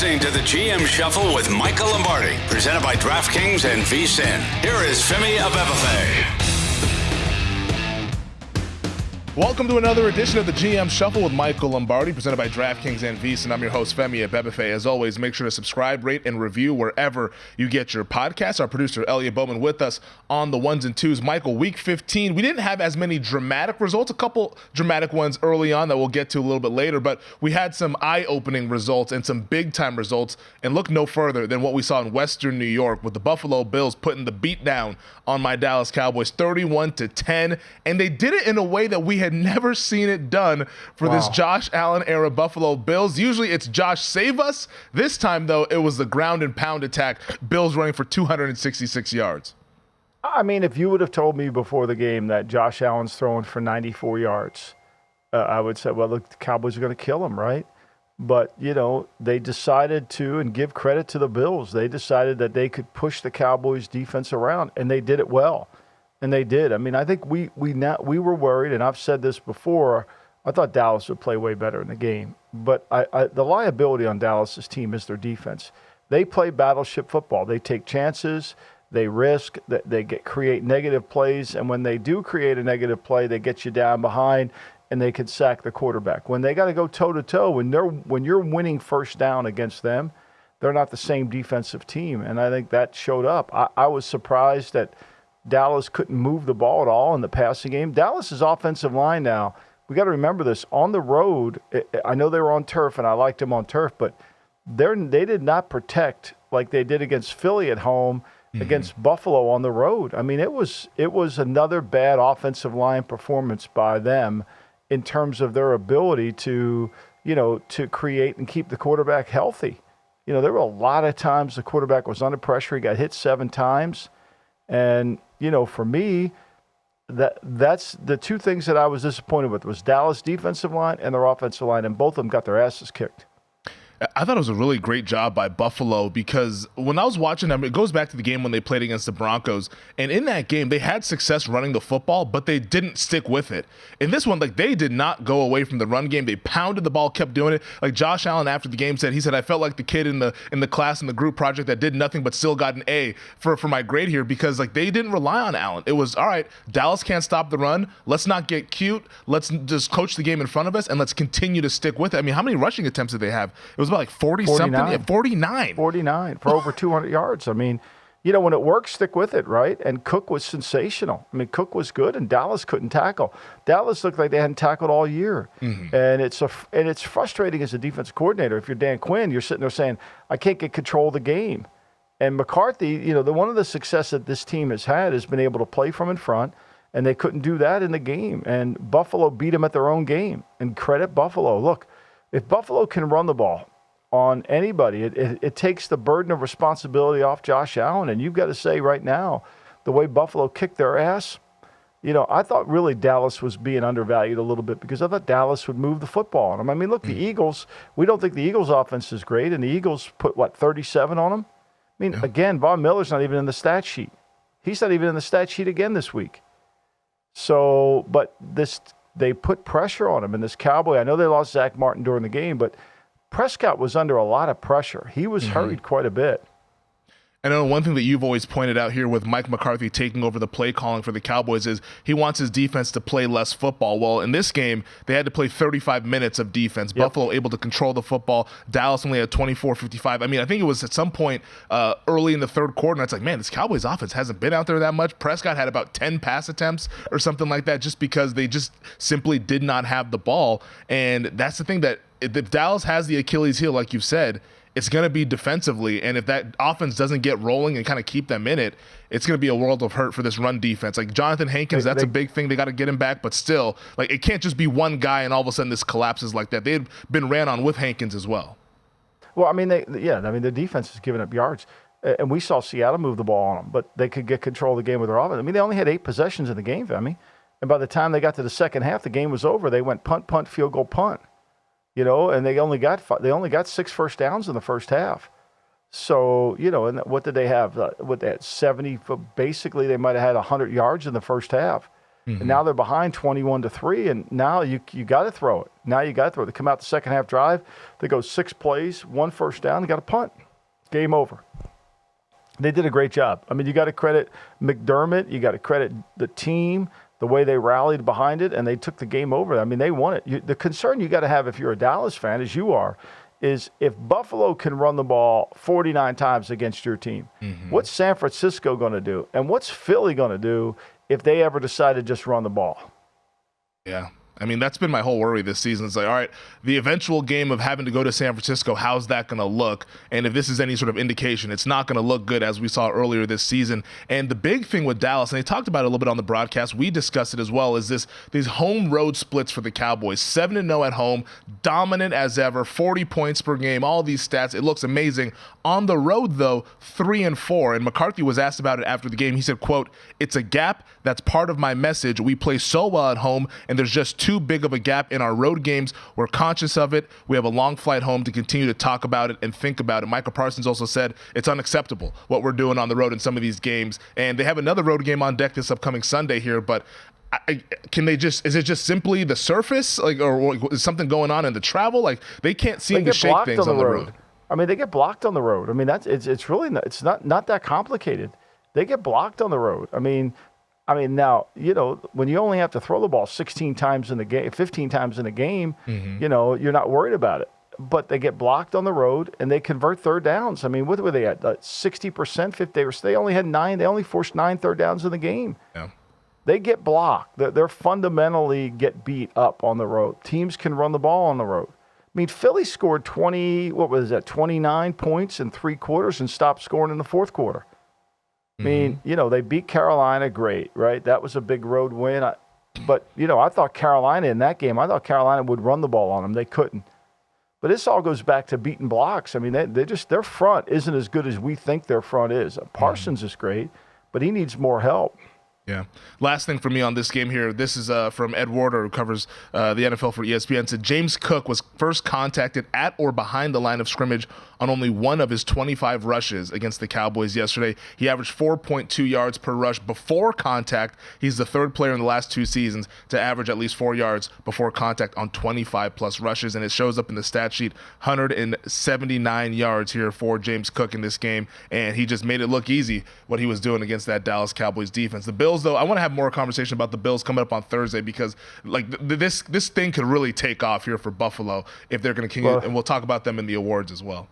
listening to the GM Shuffle with Michael Lombardi, presented by DraftKings and VSiN. Here is Femi Abebefe. Welcome to another edition of the GM Shuffle with Michael Lombardi, presented by DraftKings and VSiN. I'm your host, Femi Abebefe. As always, make sure to subscribe, rate, and review wherever you get your podcasts. Our producer, Elliot Bowman, with us on the ones and twos. Michael, week 15, we didn't have as many dramatic results, a couple dramatic ones early on that we'll get to a little bit later, but we had some eye-opening results and some big-time results, and look no further than what we saw in Western New York with the Buffalo Bills putting the beat down on my Dallas Cowboys, 31-10, and they did it in a way that we had never seen it done for this Josh Allen era Buffalo Bills. Usually it's Josh save us. This time, though, it was the ground and pound attack. Bills running for 266 yards. I mean, if you would have told me before the game that Josh Allen's throwing for 94 yards, I would say, well, look, the Cowboys are going to kill him, right? But, you know, they decided to, and give credit to the Bills, they decided that they could push the Cowboys defense around, and they did it well. And they did. I mean, I think we were worried, and I've said this before, I thought Dallas would play way better in the game. But the liability on Dallas's team is their defense. They play battleship football. They take chances, they risk, they create negative plays, and when they do create a negative play, they get you down behind, and they can sack the quarterback. When they got to go toe-to-toe, when you're winning first down against them, they're not the same defensive team, and I think that showed up. I was surprised that Dallas couldn't move the ball at all in the passing game. Dallas's offensive line now, we got to remember this, on the road, I know they were on turf, and I liked them on turf, but they did not protect like they did against Philly at home, against Buffalo on the road. I mean, it was another bad offensive line performance by them in terms of their ability to create and keep the quarterback healthy. You know, there were a lot of times the quarterback was under pressure. He got hit 7 times. And, you know, for me, that's the two things that I was disappointed with was Dallas' defensive line and their offensive line, and both of them got their asses kicked. I thought it was a really great job by Buffalo because when I was watching them, it goes back to the game when they played against the Broncos. And in that game, they had success running the football, but they didn't stick with it. In this one, like, they did not go away from the run game. They pounded the ball, kept doing it. Like Josh Allen after the game said, I felt like the kid in the class in the group project that did nothing but still got an A for my grade here because like they didn't rely on Allen. It was, all right, Dallas can't stop the run. Let's not get cute. Let's just coach the game in front of us and let's continue to stick with it. I mean, how many rushing attempts did they have? It was about like 40-something? Yeah, 49. 49 for over 200 yards. I mean, you know, when it works, stick with it, right? And Cook was sensational. I mean, Cook was good, and Dallas couldn't tackle. Dallas looked like they hadn't tackled all year. And it's frustrating as a defense coordinator. If you're Dan Quinn, you're sitting there saying, I can't get control of the game. And McCarthy, you know, one of the success that this team has had has been able to play from in front, and they couldn't do that in the game. And Buffalo beat them at their own game. And credit Buffalo. Look, if Buffalo can run the ball on anybody, it takes the burden of responsibility off Josh Allen. And you've got to say right now, the way Buffalo kicked their ass, you know, I thought really Dallas was being undervalued a little bit because I thought Dallas would move the football on them. I mean, look, the Eagles, we don't think the Eagles offense is great, and the Eagles put, 37 on them? I mean, again, Von Miller's not even in the stat sheet. He's not even in the stat sheet again this week. So, but they put pressure on him. And this Cowboy, I know they lost Zach Martin during the game, but Prescott was under a lot of pressure. He was hurried quite a bit. I know one thing that you've always pointed out here with Mike McCarthy taking over the play calling for the Cowboys is he wants his defense to play less football. Well, in this game, they had to play 35 minutes of defense. Yep. Buffalo able to control the football. Dallas only had 24-55. I mean, I think it was at some point early in the third quarter, and it's like, man, this Cowboys offense hasn't been out there that much. Prescott had about 10 pass attempts or something like that just because they just simply did not have the ball. And that's the thing that if Dallas has the Achilles heel, like you've said, it's going to be defensively, and if that offense doesn't get rolling and kind of keep them in it, it's going to be a world of hurt for this run defense. Like Jonathan Hankins, that's a big thing. They got to get him back, but still, like it can't just be one guy and all of a sudden this collapses like that. They had been ran on with Hankins as well. Well, I mean, the defense is giving up yards, and we saw Seattle move the ball on them, but they could get control of the game with their offense. I mean, they only had 8 possessions in the game, Femi, and by the time they got to the second half, the game was over. They went punt, field goal, punt. You know, and they only got 6 first downs in the first half. So, you know, and what did they have? What they had 70. Basically, they might have had 100 yards in the first half. And now they're behind 21-3, and now you got to throw it. Now you got to throw it. They come out the second half drive. They go 6 plays, 1 first down. They got a punt. Game over. They did a great job. I mean, you got to credit McDermott. You got to credit the team, the way they rallied behind it, and they took the game over. I mean, they won it. The concern you got to have if you're a Dallas fan, as you are, is if Buffalo can run the ball 49 times against your team, what's San Francisco going to do? And what's Philly going to do if they ever decide to just run the ball? Yeah. I mean, that's been my whole worry this season. It's like, all right, the eventual game of having to go to San Francisco, how's that going to look? And if this is any sort of indication, it's not going to look good as we saw earlier this season. And the big thing with Dallas, and they talked about it a little bit on the broadcast, we discussed it as well, is these home road splits for the Cowboys. 7-0 at home, dominant as ever, 40 points per game, all these stats. It looks amazing. On the road, though, 3-4. And McCarthy was asked about it after the game. He said, quote, "It's a gap. That's part of my message. We play so well at home, and there's just too big of a gap in our road games. We're conscious of it. We have a long flight home to continue to talk about it and think about it." Michael Parsons also said it's unacceptable what we're doing on the road in some of these games. And they have another road game on deck this upcoming Sunday here, but is it just simply the surface, like, or is something going on in the travel? Like, they can't seem to shake things on the road. I mean, they get blocked on the road. I mean, it's really not that complicated. They get blocked on the road. I mean, now, when you only have to throw the ball 16 times in the game, 15 times in a game, you're not worried about it. But they get blocked on the road, and they convert third downs. I mean, what were they at? 60%, 50%? They only had 9. They only forced 9 third downs in the game. Yeah. They get blocked. They're fundamentally get beat up on the road. Teams can run the ball on the road. I mean, Philly scored 29 points in 3 quarters and stopped scoring in the fourth quarter. I mean, they beat Carolina, great, right? That was a big road win. But I thought Carolina in that game, Carolina would run the ball on them. They couldn't. But this all goes back to beating blocks. I mean, their front isn't as good as we think their front is. Parsons is great, but he needs more help. Yeah. Last thing for me on this game here, this is from Ed Warder, who covers the NFL for ESPN, said James Cook was first contacted at or behind the line of scrimmage on only one of his 25 rushes against the Cowboys yesterday. He averaged 4.2 yards per rush before contact. He's the third player in the last 2 seasons to average at least 4 yards before contact on 25-plus rushes, and it shows up in the stat sheet, 179 yards here for James Cook in this game, and he just made it look easy what he was doing against that Dallas Cowboys defense. The Bills, though, I want to have more conversation about the Bills coming up on Thursday because this thing could really take off here for Buffalo if they're going to continue, and we'll talk about them in the awards as well.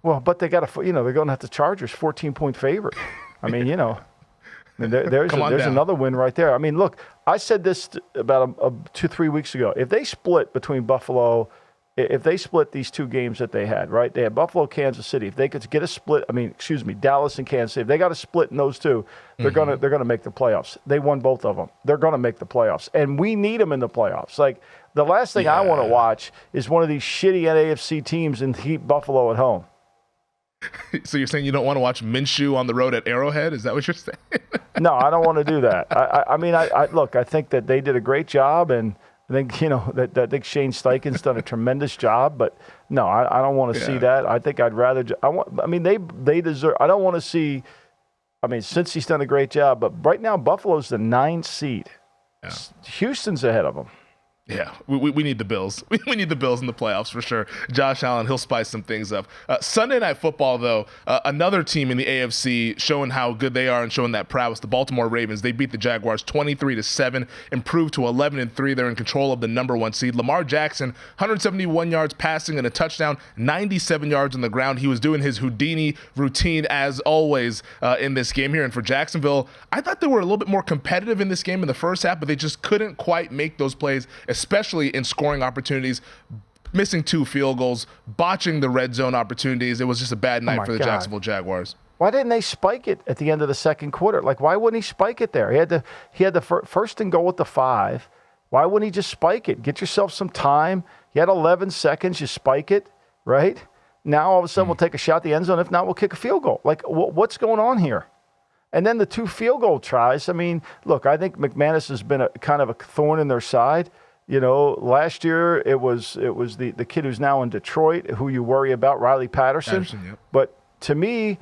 Well, but they got to, they're going to have the Chargers 14-point favorite. I mean, there's another win right there. I mean, look, I said this about 2-3 weeks ago. If they split between Buffalo, if they split these 2 games that they had, right? They had Buffalo, Kansas City. If they could get a split, Dallas and Kansas City. If they got a split in those 2, they're gonna make the playoffs. They won both of them. They're gonna make the playoffs, and we need them in the playoffs. Like the last thing I want to watch is one of these shitty NAFC teams and keep Buffalo at home. So you're saying you don't want to watch Minshew on the road at Arrowhead? Is that what you're saying? No, I don't want to do that. I think that they did a great job, and I think I think Shane Steichen's done a tremendous job. But no, I don't want to see that. I think I'd rather. They deserve. I don't want to see. Since he's done a great job, but right now Buffalo's the 9th seed. Yeah. Houston's ahead of them. Yeah, we need the Bills. We need the Bills in the playoffs for sure. Josh Allen, he'll spice some things up. Sunday Night Football, though, another team in the AFC showing how good they are and showing that prowess. The Baltimore Ravens, they beat the Jaguars 23-7, improved to 11-3. They're in control of the number 1 seed. Lamar Jackson, 171 yards passing and a touchdown, 97 yards on the ground. He was doing his Houdini routine as always in this game here. And for Jacksonville, I thought they were a little bit more competitive in this game in the first half, but they just couldn't quite make those plays, especially in scoring opportunities, missing 2 field goals, botching the red zone opportunities. It was just a bad night for the Jacksonville Jaguars. Why didn't they spike it at the end of the second quarter? Like, why wouldn't he spike it there? He had the first and goal at the 5. Why wouldn't he just spike it? Get yourself some time. You had 11 seconds. You spike it, right? Now all of a sudden we'll take a shot at the end zone. If not, we'll kick a field goal. Like, what's going on here? And then the 2 field goal tries. Look, I think McManus has been a kind of a thorn in their side. Last year it was the kid who's now in Detroit, who you worry about, Riley Patterson. Yep. But to me,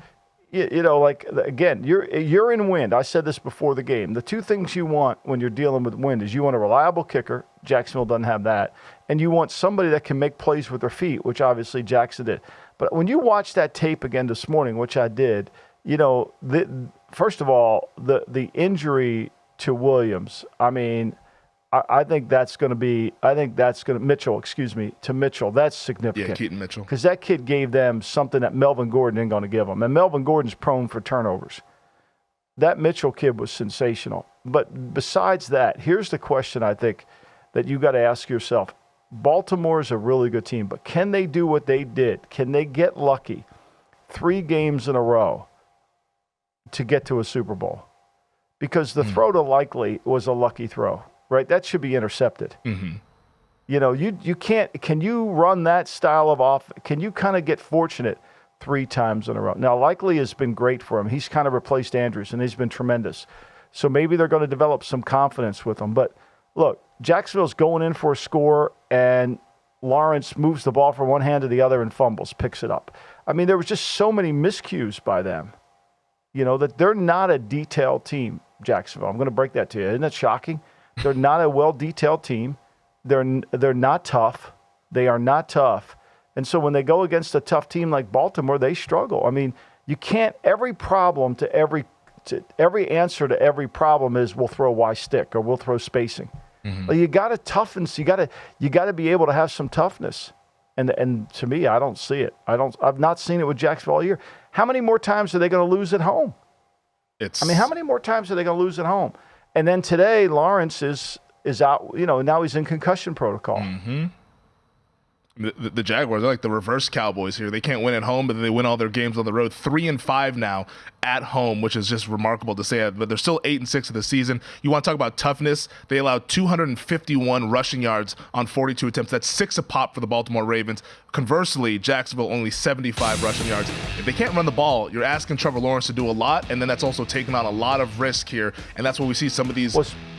like, again, you're in wind. I said this before the game. The two things you want when you're dealing with wind is you want a reliable kicker. Jacksonville doesn't have that. And you want somebody that can make plays with their feet, which obviously Jackson did. But when you watch that tape again this morning, which I did, first of all, the injury to Williams, I mean, I think that's going to be Mitchell, to Mitchell. That's significant. Yeah, Keaton Mitchell. Because that kid gave them something that Melvin Gordon isn't going to give them. And Melvin Gordon's prone for turnovers. That Mitchell kid was sensational. But besides that, here's the question I think that you got to ask yourself. Baltimore is a really good team, but can they do what they did? Can they get lucky 3 games in a row to get to a Super Bowl? Because the throw to Likely was a lucky throw. Right, that should be intercepted. Mm-hmm. You can't. Can you run that style of offense? Can you kind of get fortunate 3 times in a row? Now, Likely has been great for him. He's kind of replaced Andrews, and he's been tremendous. So maybe they're going to develop some confidence with him. But look, Jacksonville's going in for a score, and Lawrence moves the ball from one hand to the other and fumbles, picks it up. I mean, there was just so many miscues by them. That they're not a detailed team. Jacksonville. I'm going to break that to you. Isn't that shocking? They're not a well-detailed team. They're not tough. They are not tough. And so when they go against a tough team like Baltimore, they struggle. I mean, you can't every answer to every problem is we'll throw Y stick or we'll throw spacing. Mm-hmm. Well, you got to toughen. So you got to be able to have some toughness. And to me, I don't see it. I've not seen it with Jacksonville all year. How many more times are they going to lose at home? How many more times are they going to lose at home? And then today, Lawrence is out, now he's in concussion protocol. Mm-hmm. The Jaguars are like the reverse Cowboys here. They can't win at home, but then they win all their games on the road. 3-5 now at home, which is just remarkable to say. But they're still 8-6 of the season. You want to talk about toughness? They allowed 251 rushing yards on 42 attempts. That's 6 a pop for the Baltimore Ravens. Conversely, Jacksonville only 75 rushing yards. If they can't run the ball, you're asking Trevor Lawrence to do a lot, and then that's also taking on a lot of risk here. And that's what we see some of these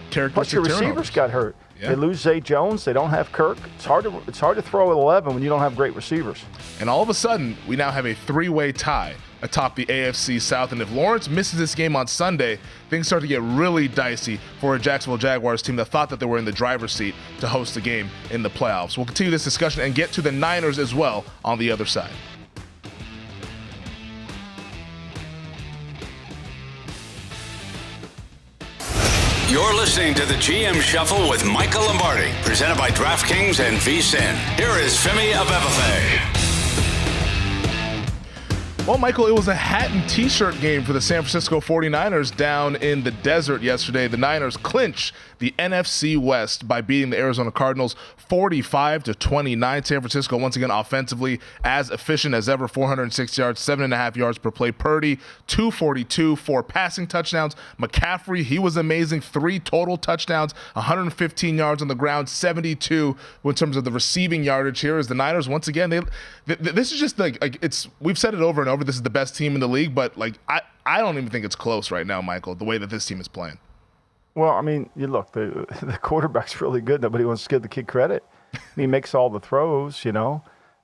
characteristic plus your receivers turnovers. Got hurt. Yeah. They lose Zay Jones. They don't have Kirk. It's hard to throw at 11 when you don't have great receivers. And all of a sudden, we now have a 3-way tie atop the AFC South. And if Lawrence misses this game on Sunday, things start to get really dicey for a Jacksonville Jaguars team that thought that they were in the driver's seat to host the game in the playoffs. We'll continue this discussion and get to the Niners as well on the other side. You're listening to the GM Shuffle with Michael Lombardi, presented by DraftKings and VSiN. Here is Femi Abebefe. Well, Michael, it was a hat and T-shirt game for the San Francisco 49ers down in the desert yesterday. The Niners clinch the NFC West by beating the Arizona Cardinals 45-29. San Francisco, once again, offensively as efficient as ever, 406 yards, 7.5 yards per play. Purdy, 242, 4 passing touchdowns. McCaffrey, he was amazing, 3 total touchdowns, 115 yards on the ground, 72 in terms of the receiving yardage here. As the Niners, once again, this is just like it's. We've said it over and over. This is the best team in the league, but I don't even think it's close right now, Michael, the way that this team is playing. Well, I mean, you look, the quarterback's really good. Nobody wants to give the kid credit. He makes all the throws,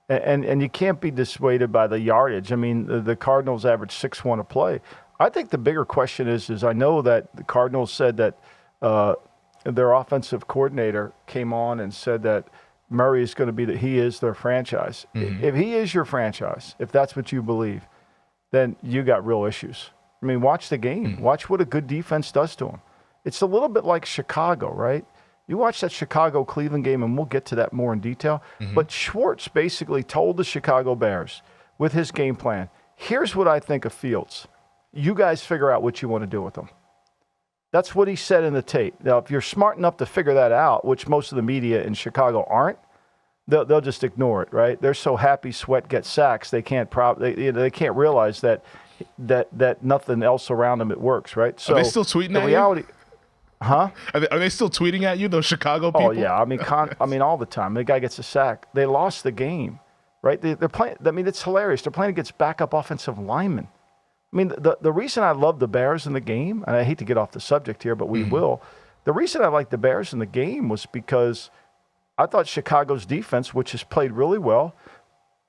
and you can't be dissuaded by the yardage. I mean, the Cardinals average 6-1 a play. I think the bigger question is I know that the Cardinals said that their offensive coordinator came on and said that Murray is going to be he is their franchise. Mm-hmm. If he is your franchise, if that's what you believe, then you got real issues. I mean, watch the game. Mm-hmm. Watch what a good defense does to him. It's a little bit like Chicago, right? You watch that Chicago-Cleveland game, and we'll get to that more in detail. Mm-hmm. But Schwartz basically told the Chicago Bears with his game plan, here's what I think of Fields. You guys figure out what you want to do with him. That's what he said in the tape. Now, if you're smart enough to figure that out, which most of the media in Chicago aren't, they'll just ignore it, right? They're so happy Sweat gets sacks, they can't they can't realize that nothing else around them it works, right? So are they still tweeting at reality, you? Huh? Are they still tweeting at you, those Chicago people? Oh yeah, I mean all the time. The guy gets a sack. They lost the game, right? They're playing. I mean, it's hilarious. They're playing against backup offensive linemen. I mean, the reason I love the Bears in the game, and I hate to get off the subject here, but we will. The reason I like the Bears in the game was because I thought Chicago's defense, which has played really well,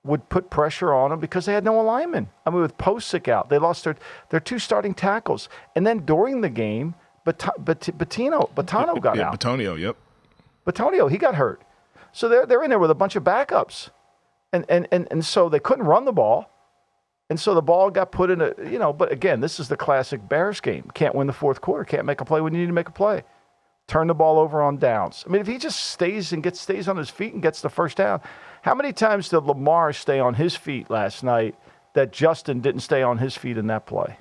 would put pressure on them because they had no alignment. I mean, with Posick out, they lost their two starting tackles. And then during the game, Batano got out. Batonio, yep. Batonio, he got hurt. So they're in there with a bunch of backups. And so they couldn't run the ball. And so the ball got put in but again, this is the classic Bears game. Can't win the fourth quarter. Can't make a play when you need to make a play. Turn the ball over on downs. I mean, if he just stays on his feet and gets the first down, how many times did Lamar stay on his feet last night that Justin didn't stay on his feet in that play?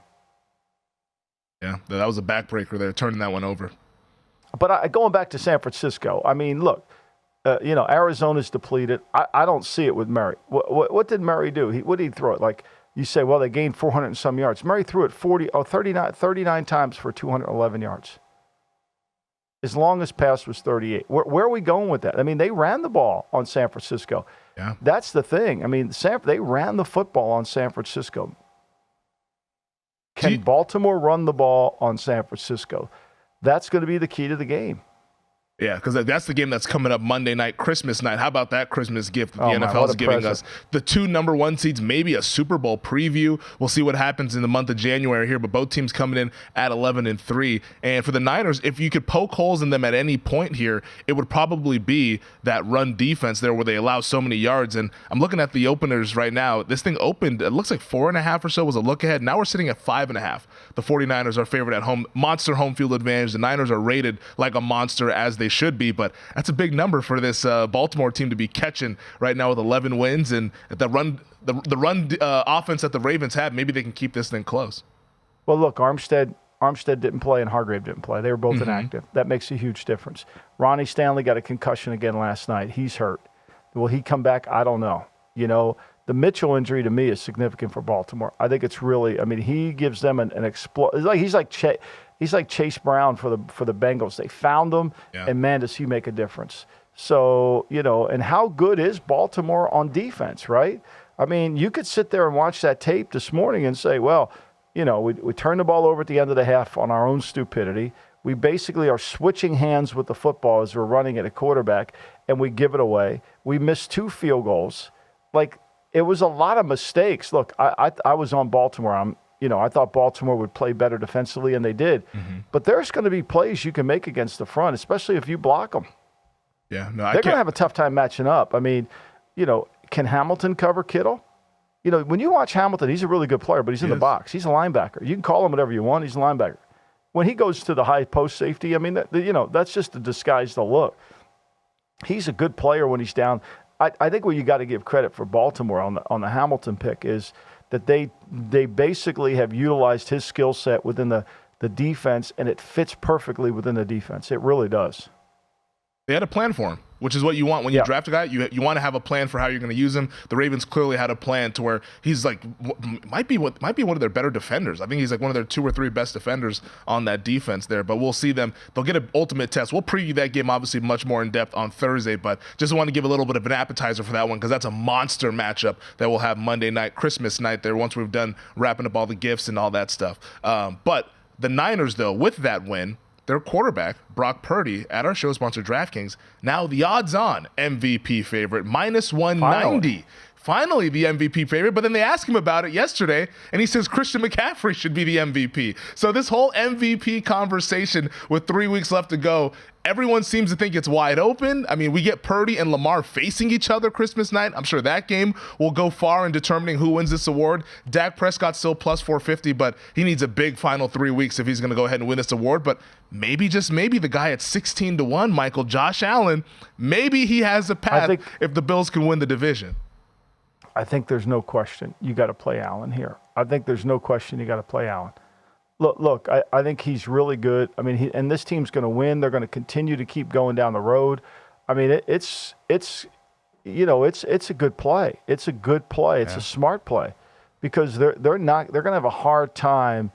Yeah, that was a backbreaker there, turning that one over. But going back to San Francisco, I mean, look, Arizona's depleted. I don't see it with Murray. What did Murray do? What did he throw it? Like you say, well, they gained 400 and some yards. Murray threw it 39 times for 211 yards. His longest pass was 38. Where are we going with that? I mean, they ran the ball on San Francisco. Yeah. That's the thing. I mean, they ran the football on San Francisco. Can Baltimore run the ball on San Francisco? That's going to be the key to the game. Yeah, because that's the game that's coming up Monday night, Christmas night. How about that Christmas gift that the NFL is giving us? The 2 number 1 seeds, maybe a Super Bowl preview. We'll see what happens in the month of January here, but both teams coming in at 11-3. And for the Niners, if you could poke holes in them at any point here, it would probably be that run defense there where they allow so many yards. And I'm looking at the openers right now. This thing opened, it looks like 4.5 or so was a look ahead. Now we're sitting at 5.5. The 49ers are favored at home. Monster home field advantage. The Niners are rated like a monster as they should be, but that's a big number for this Baltimore team to be catching right now with 11 wins, and the run offense that the Ravens have, maybe they can keep this thing close. Well, look, Armstead didn't play and Hargrave didn't play. They were both inactive. That makes a huge difference. Ronnie Stanley got a concussion again last night. He's hurt. Will he come back? I don't know. The Mitchell injury to me is significant for Baltimore. I think it's really. I mean, he gives them an He's like Chase Brown for the Bengals. They found him, and man, does he make a difference. So, and how good is Baltimore on defense, right? I mean, you could sit there and watch that tape this morning and say, well, we turned the ball over at the end of the half on our own stupidity. We basically are switching hands with the football as we're running at a quarterback, and we give it away. We missed 2 field goals. Like, it was a lot of mistakes. Look, I was on Baltimore. I thought Baltimore would play better defensively, and they did. Mm-hmm. But there's going to be plays you can make against the front, especially if you block them. Yeah, no, they're going to have a tough time matching up. I mean, can Hamilton cover Kittle? When you watch Hamilton, he's a really good player, but he's in the box. He's a linebacker. You can call him whatever you want. He's a linebacker. When he goes to the high post safety, I mean, that's just to disguise the look. He's a good player when he's down. I think what you got to give credit for Baltimore on the Hamilton pick is that they basically have utilized his skill set within the defense, and it fits perfectly within the defense. It really does. They had a plan for him, which is what you want when you draft a guy. You want to have a plan for how you're going to use him. The Ravens clearly had a plan to where he's like might be one of their better defenders. I think he's like one of their 2 or 3 best defenders on that defense there. But we'll see them. They'll get an ultimate test. We'll preview that game obviously much more in depth on Thursday, but just want to give a little bit of an appetizer for that one because that's a monster matchup that we'll have Monday night, Christmas night there once we've done wrapping up all the gifts and all that stuff. But the Niners, though, with that win, their quarterback, Brock Purdy, at our show sponsor DraftKings, now the odds-on MVP favorite, minus 190. Finally the MVP favorite, but then they asked him about it yesterday, and he says Christian McCaffrey should be the MVP. So this whole MVP conversation with 3 weeks left to go, everyone seems to think it's wide open. I mean, we get Purdy and Lamar facing each other Christmas night. I'm sure that game will go far in determining who wins this award. Dak Prescott's still plus 450, but he needs a big final 3 weeks if he's going to go ahead and win this award. But maybe, just maybe, the guy at 16-1, Michael, Josh Allen, maybe he has a path if the Bills can win the division. I think there's no question you got to play Allen here. I think there's no question you got to play Allen. Look, I think he's really good. I mean, and this team's going to win. They're going to continue to keep going down the road. I mean, it's a good play. It's a good play. It's a smart play because they're going to have a hard time.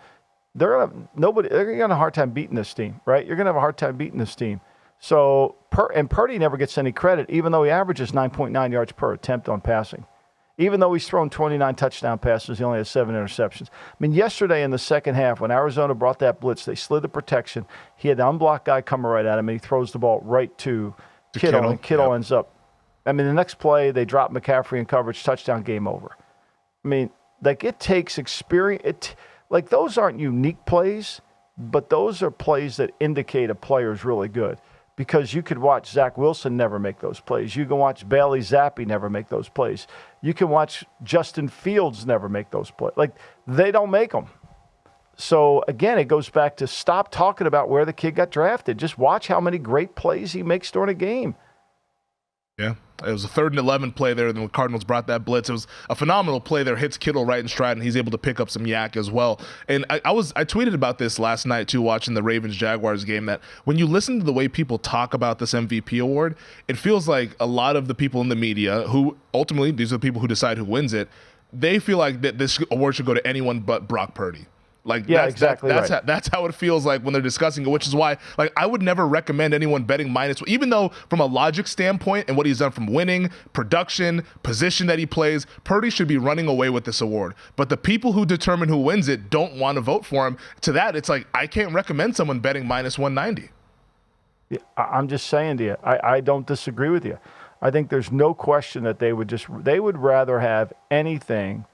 They're going to have a hard time beating this team, right? You're going to have a hard time beating this team. So, and Purdy never gets any credit, even though he averages 9.9 yards per attempt on passing. Even though he's thrown 29 touchdown passes, he only has 7 interceptions. I mean, yesterday in the second half, when Arizona brought that blitz, they slid the protection. He had the unblocked guy coming right at him, and he throws the ball right to Kittle, and Kittle ends up I mean, the next play, they drop McCaffrey in coverage, touchdown, game over. I mean, like, it takes experience. Like, those aren't unique plays, but those are plays that indicate a player is really good. Because you could watch Zach Wilson never make those plays. You can watch Bailey Zappi never make those plays. You can watch Justin Fields never make those plays. Like, they don't make them. So, again, it goes back to stop talking about where the kid got drafted. Just watch how many great plays he makes during a game. Yeah, it was a 3rd and 11 play there. Then the Cardinals brought that blitz. It was a phenomenal play there. Hits Kittle right in stride, and he's able to pick up some yak as well. And I tweeted about this last night too, watching the Ravens-Jaguars game, that when you listen to the way people talk about this MVP award, it feels like a lot of the people in the media, who ultimately, these are the people who decide who wins it, they feel like that this award should go to anyone but Brock Purdy. Like, yeah, that's, exactly. That's how it feels like when they're discussing it, which is why, like, I would never recommend anyone betting minus, even though from a logic standpoint and what he's done from winning, production, position that he plays, Purdy should be running away with this award. But the people who determine who wins it don't want to vote for him. To that, it's like, I can't recommend someone betting minus 190. Yeah, I'm just saying to you, I don't disagree with you. I think there's no question that they would rather have anything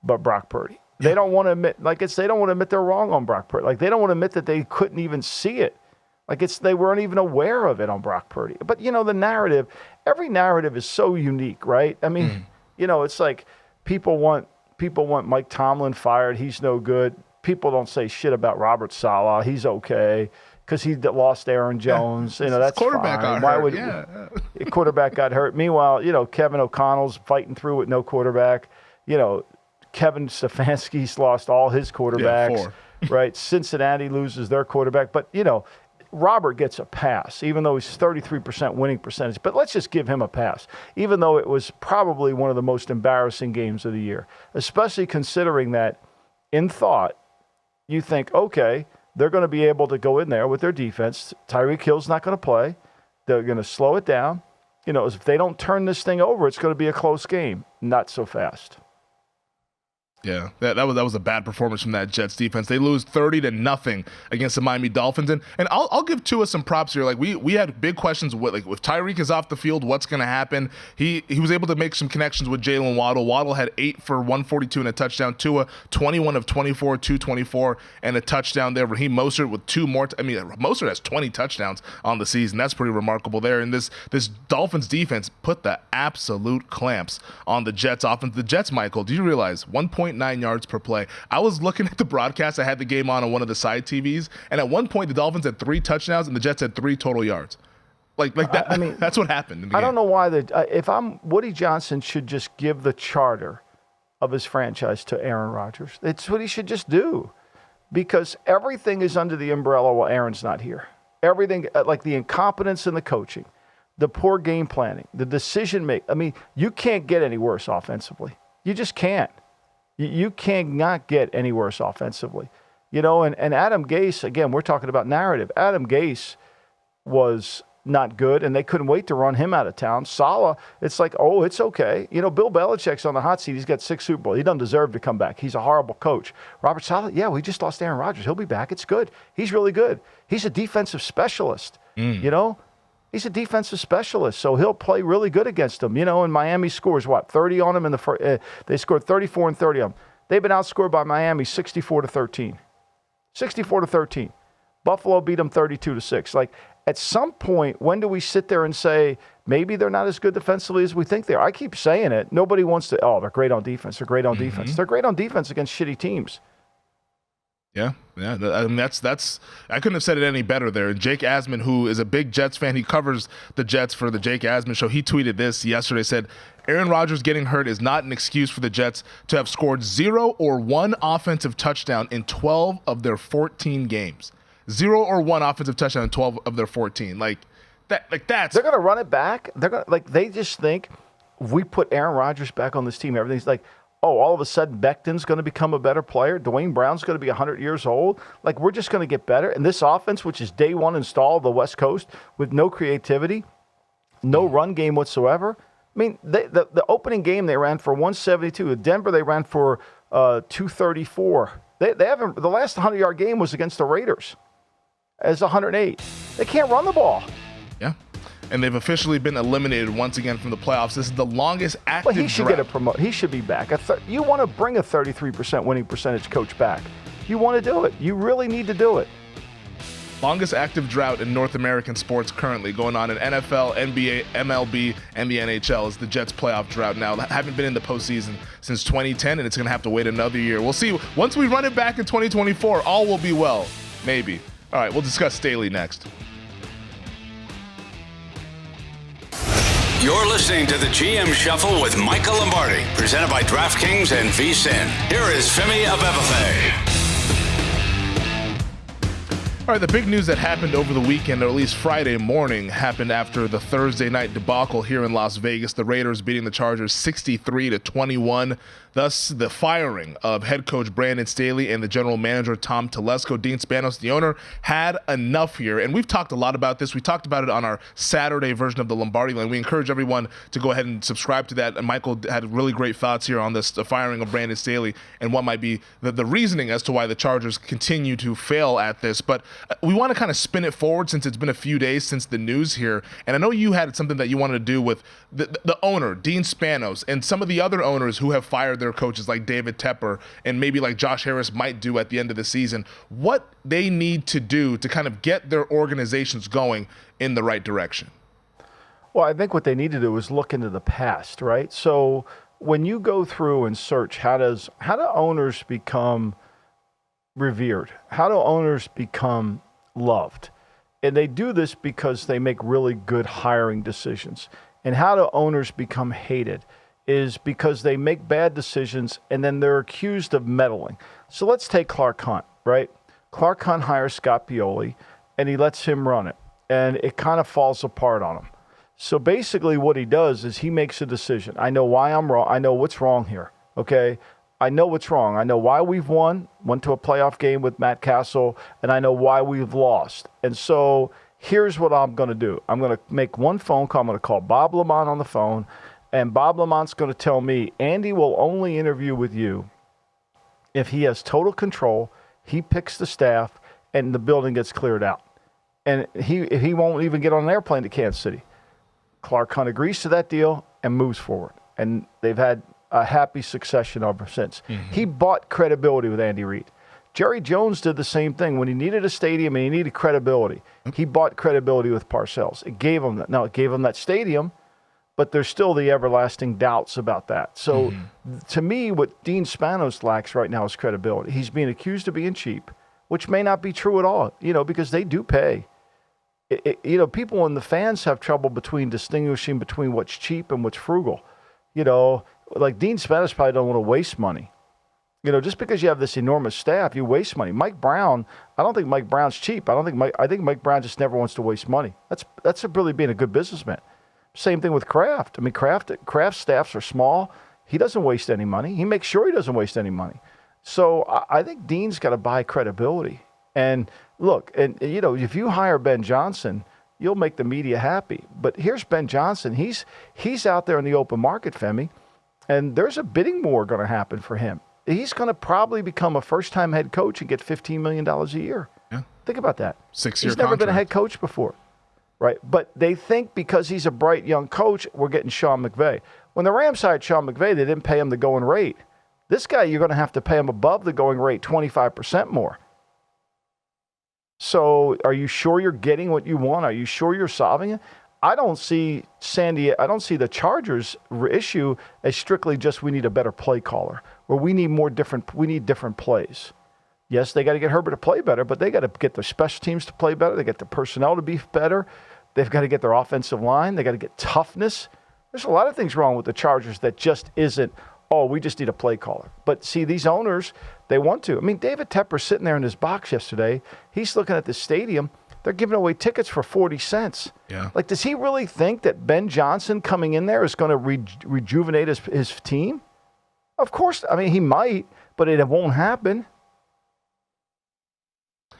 but Brock Purdy. They don't want to admit, they don't want to admit they're wrong on Brock Purdy. Like, they don't want to admit that they couldn't even see it. Like, they weren't even aware of it on Brock Purdy. But, the narrative, every narrative is so unique, right? I mean, it's like people want Mike Tomlin fired. He's no good. People don't say shit about Robert Saleh. He's okay because he lost Aaron Jones. That's quarterback fine. got hurt. Quarterback got hurt. Meanwhile, Kevin O'Connell's fighting through with no quarterback. Kevin Stefanski's lost all his quarterbacks, right? Cincinnati loses their quarterback. But, Robert gets a pass, even though he's 33% winning percentage. But let's just give him a pass, even though it was probably one of the most embarrassing games of the year, especially considering that in thought, you think, okay, they're going to be able to go in there with their defense. Tyreek Hill's not going to play. They're going to slow it down. If they don't turn this thing over, it's going to be a close game. Not so fast. Yeah, that was a bad performance from that Jets defense. They lose 30-0 against the Miami Dolphins, and I'll give Tua some props here. Like, we had big questions with, like, if Tyreek is off the field, what's going to happen? He was able to make some connections with Jalen Waddle. Waddle had 8 for 142 and a touchdown. Tua 21 of 24, 224 and a touchdown there. Raheem Mostert with 2 more. Mostert has 20 touchdowns on the season. That's pretty remarkable there. And this Dolphins defense put the absolute clamps on the Jets offense. The Jets, Michael, do you realize 1.9 yards per play? I was looking at the broadcast. I had the game on one of the side TVs, and at one point the Dolphins had 3 touchdowns and the Jets had 3 total yards. Like that. I mean, that's what happened in the game. I don't know why if I'm Woody Johnson should just give the charter of his franchise to Aaron Rodgers. It's what he should just do, because everything is under the umbrella while Aaron's not here. Everything, like the incompetence in the coaching, the poor game planning, the decision making. I mean, you can't get any worse offensively. You just can't. You cannot get any worse offensively. And Adam Gase, again, we're talking about narrative. Adam Gase was not good, and they couldn't wait to run him out of town. Saleh, it's like, oh, it's okay. Bill Belichick's on the hot seat. He's got 6 Super Bowls. He doesn't deserve to come back. He's a horrible coach. Robert Saleh, yeah, we just lost Aaron Rodgers. He'll be back. It's good. He's really good. He's a defensive specialist, He's a defensive specialist, so he'll play really good against them. And Miami scores, 30 on them in the first. They scored 34 and 30 on them. They've been outscored by Miami 64-13. 64-13. Buffalo beat them 32-6. Like, at some point, when do we sit there and say, maybe they're not as good defensively as we think they are? I keep saying it. Nobody wants to, they're great on defense. They're great on defense. They're great on defense against shitty teams. Yeah. I mean, that's. I couldn't have said it any better there. And Jake Asman, who is a big Jets fan, he covers the Jets for the Jake Asman Show. He tweeted this yesterday. Said, Aaron Rodgers getting hurt is not an excuse for the Jets to have scored 0 or 1 offensive touchdown in 12 of their 14 games. 0 or 1 offensive touchdown in 12 of their 14. Like that's. They're gonna run it back. They just think if we put Aaron Rodgers back on this team, everything's like, all of a sudden Becton's going to become a better player. Dwayne Brown's going to be 100 years old. Like, we're just going to get better. And this offense, which is day one installed the West Coast with no creativity, no run game whatsoever. I mean, the opening game they ran for 172. With Denver, they ran for 234. They haven't. The last 100-yard game was against the Raiders as 108. They can't run the ball. Yeah. and they've officially been eliminated once again from the playoffs. This is the longest active Well, he should get a promote. He should be back. You want to bring a 33% winning percentage coach back. You want to do it. You really need to do it. Longest active drought in North American sports currently going on in NFL, NBA, MLB, and the NHL is the Jets playoff drought now. Haven't been in the postseason since 2010, and it's going to have to wait another year. We'll see. Once we run it back in 2024, all will be well. Maybe. All right, we'll discuss Staley next. You're listening to the GM Shuffle with Michael Lombardi, presented by DraftKings and VSiN. Here is Femi Abebefe. All right, the big news that happened over the weekend, or at least Friday morning, happened after the Thursday night debacle here in Las Vegas. The Raiders beating the Chargers 63-21. Thus, the firing of head coach Brandon Staley and the general manager Tom Telesco. Dean Spanos, the owner, had enough here. And we've talked a lot about this. We talked about it on our Saturday version of the Lombardi Line. We encourage everyone to go ahead and subscribe to that. And Michael had really great thoughts here on this, the firing of Brandon Staley and what might be the reasoning as to why the Chargers continue to fail at this. But we want to kind of spin it forward since it's been a few days since the news here. And I know you had something that you wanted to do with the owner, Dean Spanos, and some of the other owners who have fired their coaches like David Tepper and maybe like Josh Harris might do at the end of the season. What they need to do to kind of get their organizations going in the right direction. Well, I think what they need to do is look into the past, right? So when you go through and search, how do owners become revered? How do owners become loved? And they do this because they make really good hiring decisions. And how do owners become hated is because they make bad decisions and then they're accused of meddling. So let's take Clark Hunt, right? Clark Hunt hires Scott Pioli and he lets him run it. And it kind of falls apart on him. So basically what he does is he makes a decision. I know why I'm wrong. I know what's wrong here, okay? I know what's wrong. I know why we've went to a playoff game with Matt Castle, and I know why we've lost. And so here's what I'm going to do. I'm going to make one phone call. I'm going to call Bob Lamont on the phone, and Bob Lamont's going to tell me, Andy will only interview with you if he has total control, he picks the staff, and the building gets cleared out. And he won't even get on an airplane to Kansas City. Clark Hunt agrees to that deal and moves forward. And they've had a happy succession ever since. Mm-hmm. He bought credibility with Andy Reid. Jerry Jones did the same thing. When he needed a stadium and he needed credibility, he bought credibility with Parcells. It gave him that. Now, it gave him that stadium, but there's still the everlasting doubts about that. So, to me, what Dean Spanos lacks right now is credibility. He's being accused of being cheap, which may not be true at all, because they do pay. People and the fans have trouble distinguishing between what's cheap and what's frugal. Like Dean Spanos probably don't want to waste money. Just because you have this enormous staff, you waste money. Mike Brown, I don't think Mike Brown's cheap. I think Mike Brown just never wants to waste money. That's really being a good businessman. Same thing with Kraft. I mean, Kraft staffs are small. He doesn't waste any money. He makes sure he doesn't waste any money. So I think Dean's got to buy credibility. And look, if you hire Ben Johnson, you'll make the media happy. But here's Ben Johnson. He's out there in the open market, Femi, and there's a bidding war going to happen for him. He's going to probably become a first-time head coach and get $15 million a year. Yeah. Think about that. 6-year He's never contract. been a head coach before, right? But they think because he's a bright young coach, we're getting Sean McVay. When the Rams hired Sean McVay, they didn't pay him the going rate. This guy, you're going to have to pay him above the going rate, 25% more. So are you sure you're getting what you want? Are you sure you're solving it? I don't see the Chargers issue as strictly just we need a better play caller, or we need different plays. Yes, they got to get Herbert to play better, but they got to get their special teams to play better. They got the personnel to be better. They've got to get their offensive line. They got to get toughness. There's a lot of things wrong with the Chargers that just isn't, we just need a play caller. But see, these owners, they want to. I mean, David Tepper's sitting there in his box yesterday. He's looking at the stadium. They're giving away tickets for 40 cents. Yeah. Like, does he really think that Ben Johnson coming in there is going to rejuvenate his team? Of course. I mean, he might, but it won't happen.